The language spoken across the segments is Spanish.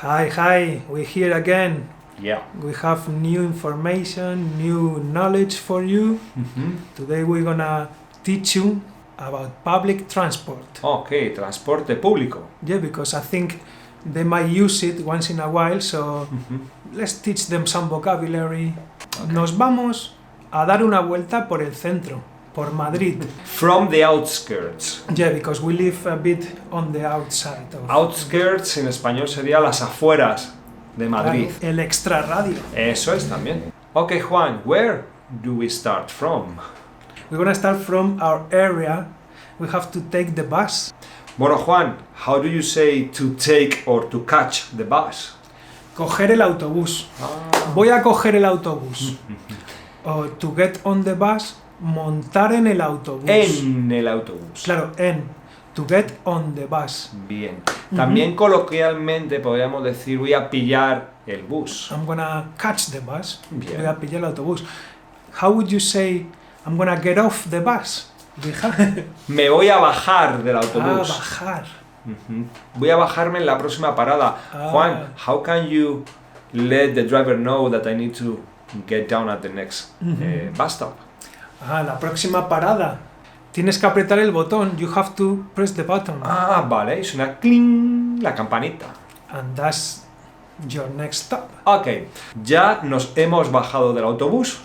Hi, we're here again. Yeah. We have new information, new knowledge for you. Today we're gonna teach you about public transport. Ok, transporte público. Yeah, because I think they might use it once in a while, so let's teach them some vocabulary. Okay. Nos vamos a dar una vuelta por el centro, por Madrid. From the outskirts. Yeah, because we live a bit on the outside of Outskirts en español sería las afueras de Madrid. Claro, el extrarradio. Eso es también. Ok, Juan, where do we start from? We're gonna start from our area. We have to take the bus. Bueno, Juan, how do you say to take or to catch the bus? Coger el autobús. Voy a coger el autobús. O to get on the bus, montar en el autobús. En el autobús. Claro, to get on the bus. Bien. También coloquialmente podríamos decir voy a pillar el bus. I'm gonna catch the bus. Bien. Voy a pillar el autobús. How would you say I'm gonna get off the bus? Me voy a bajar del autobús. Bajar. Voy a bajarme en la próxima parada. Juan, how can you let the driver know that I need to get down at the next bus stop? La próxima parada. Tienes que apretar el botón. You have to press the button. Vale, y suena cling la campanita. And that's your next stop. Ok, ya nos hemos bajado del autobús.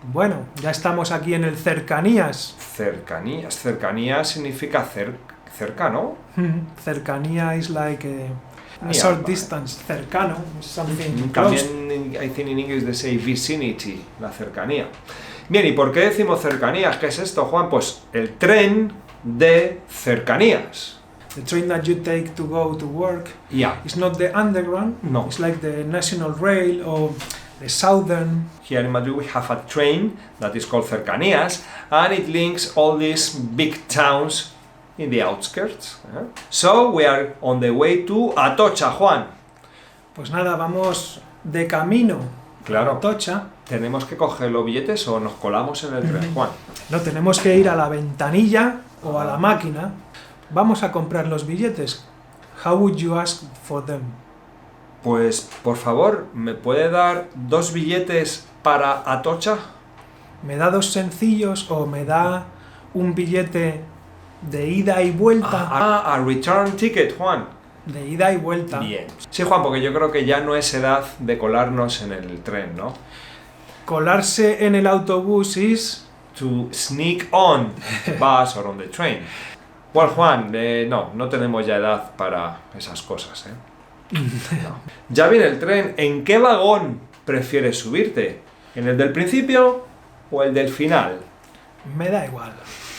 Bueno, ya estamos aquí en el cercanías. Cercanías. Cercanías significa cerca, ¿no? Cercanía is like a Yeah, short vale. distance. Cercano, something close. También, I think in English they say vicinity, la cercanía. Bien, ¿y por qué decimos cercanías? ¿Qué es esto, Juan? Pues el tren de cercanías. The train that you take to go to work Yeah. is not the underground. No. It's like the National Rail or the Southern. Here in Madrid we have a train that is called Cercanías and it links all these big towns in the outskirts. So we are on the way to Atocha, Juan. Pues nada, vamos de camino Claro. a Atocha. ¿Tenemos que coger los billetes o nos colamos en el tren, Juan? No, tenemos que ir a la ventanilla o a la máquina. Vamos a comprar los billetes. How would you ask for them? Pues, por favor, ¿me puede dar 2 billetes para Atocha? ¿Me da 2 sencillos o me da un billete de ida y vuelta? A return ticket, Juan. De ida y vuelta. Bien. Sí, Juan, porque yo creo que ya no es edad de colarnos en el tren, ¿no? Colarse en el autobús is... To sneak on the bus or on the train. Bueno, Juan, no tenemos ya edad para esas cosas, ¿eh? No. Ya viene el tren. ¿En qué vagón prefieres subirte? ¿En el del principio o el del final? Me da igual.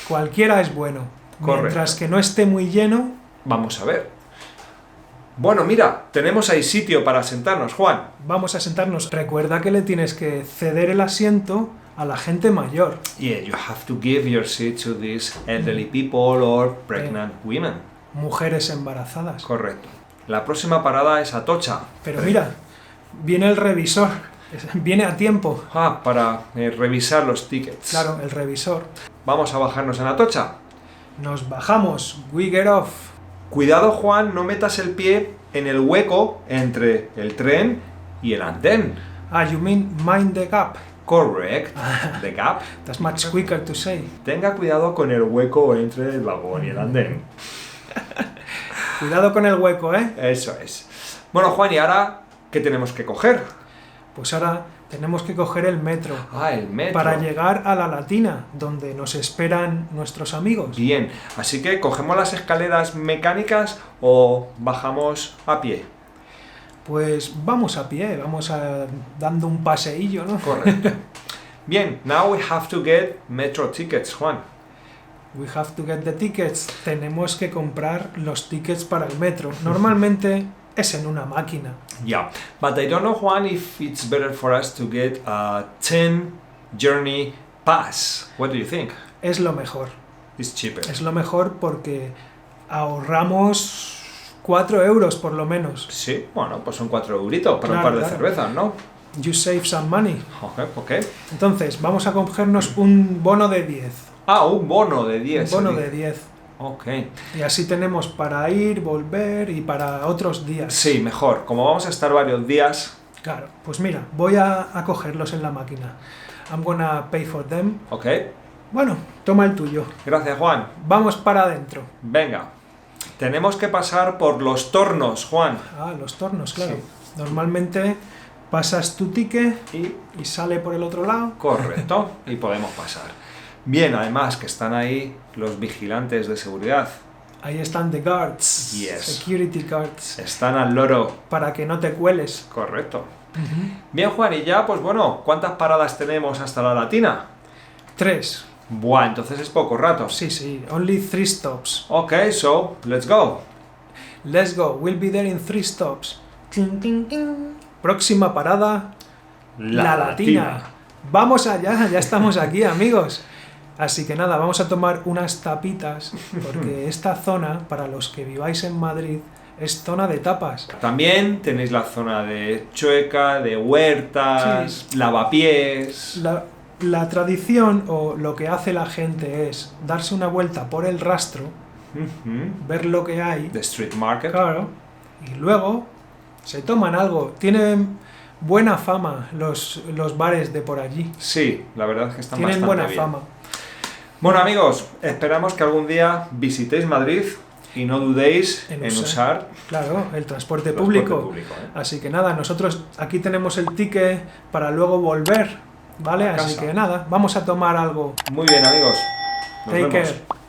Cualquiera es bueno. Correcto. Mientras que no esté muy lleno. Vamos a ver. Bueno, mira, tenemos ahí sitio para sentarnos, Juan. Vamos a sentarnos. Recuerda que le tienes que ceder el asiento a la gente mayor. Yeah, you have to give your seat to these elderly people or pregnant women. Mujeres embarazadas. Correcto. La próxima parada es Atocha. Pero mira, viene el revisor. Viene a tiempo. Para revisar los tickets. Claro, el revisor. Vamos a bajarnos en Atocha. Nos bajamos. We get off. Cuidado, Juan, no metas el pie en el hueco entre el tren y el andén. You mean mind the gap. Correct. The gap. That's much quicker to say. Tenga cuidado con el hueco entre el vagón y el andén. Cuidado con el hueco, ¿eh? Eso es. Bueno, Juan, ¿y ahora qué tenemos que coger? Pues ahora tenemos que coger el metro. El metro. Para llegar a la Latina, donde nos esperan nuestros amigos. Bien, así que ¿cogemos las escaleras mecánicas o bajamos a pie? Pues vamos a pie, dando un paseillo, ¿no? Correcto. Bien, now we have to get metro tickets, Juan. We have to get the tickets. Tenemos que comprar los tickets para el metro. Normalmente es en una máquina. Yeah, but I don't know, Juan, if it's better for us to get a 10 journey pass. What do you think? Es lo mejor. It's cheaper. Es lo mejor porque ahorramos 4 euros por lo menos. Sí, bueno, pues son 4 euritos para Claro, un par de claro. cervezas, ¿no? You save some money. Ok. Entonces, vamos a cogernos un bono de 10. Un bono de 10. Un bono de 10. Ok. Y así tenemos para ir, volver y para otros días. Sí, mejor. Como vamos a estar varios días... Claro, pues mira, voy a cogerlos en la máquina. I'm gonna pay for them. Ok. Bueno, toma el tuyo. Gracias, Juan. Vamos para adentro. Venga. Tenemos que pasar por los tornos, Juan. Ah, los tornos, claro. Sí. Normalmente pasas tu ticket Y y sale por el otro lado. correcto. Y podemos pasar. Bien, además que están ahí los vigilantes de seguridad. Ahí están the guards, Yes. security guards, Están al loro. para que no te cueles. Correcto. Bien, Juan, y ya, pues bueno, ¿cuántas paradas tenemos hasta la Latina? 3. Buah, entonces es poco rato. Sí, only 3 stops. Ok, so, let's go. Let's go, we'll be there in 3 stops. Ting, ting, ting. Próxima parada, la Latina. Vamos allá, ya estamos aquí, amigos. Así que nada, vamos a tomar unas tapitas, porque esta zona, para los que viváis en Madrid, es zona de tapas. También tenéis la zona de Chueca, de huertas, lavapiés. La tradición o lo que hace la gente es darse una vuelta por el rastro, ver lo que hay, The street market. claro, y luego se toman algo. Tienen buena fama los bares de por allí. Sí, la verdad es que están Tienen bastante buena bien. fama. Bueno, amigos, esperamos que algún día visitéis Madrid y no dudéis En en usar. usar Claro, el transporte transporte público. público, ¿eh? Así que nada, nosotros aquí tenemos el ticket para luego volver, ¿vale? A Así casa. que nada, vamos a tomar algo. Muy bien, amigos. Nos Take vemos. care.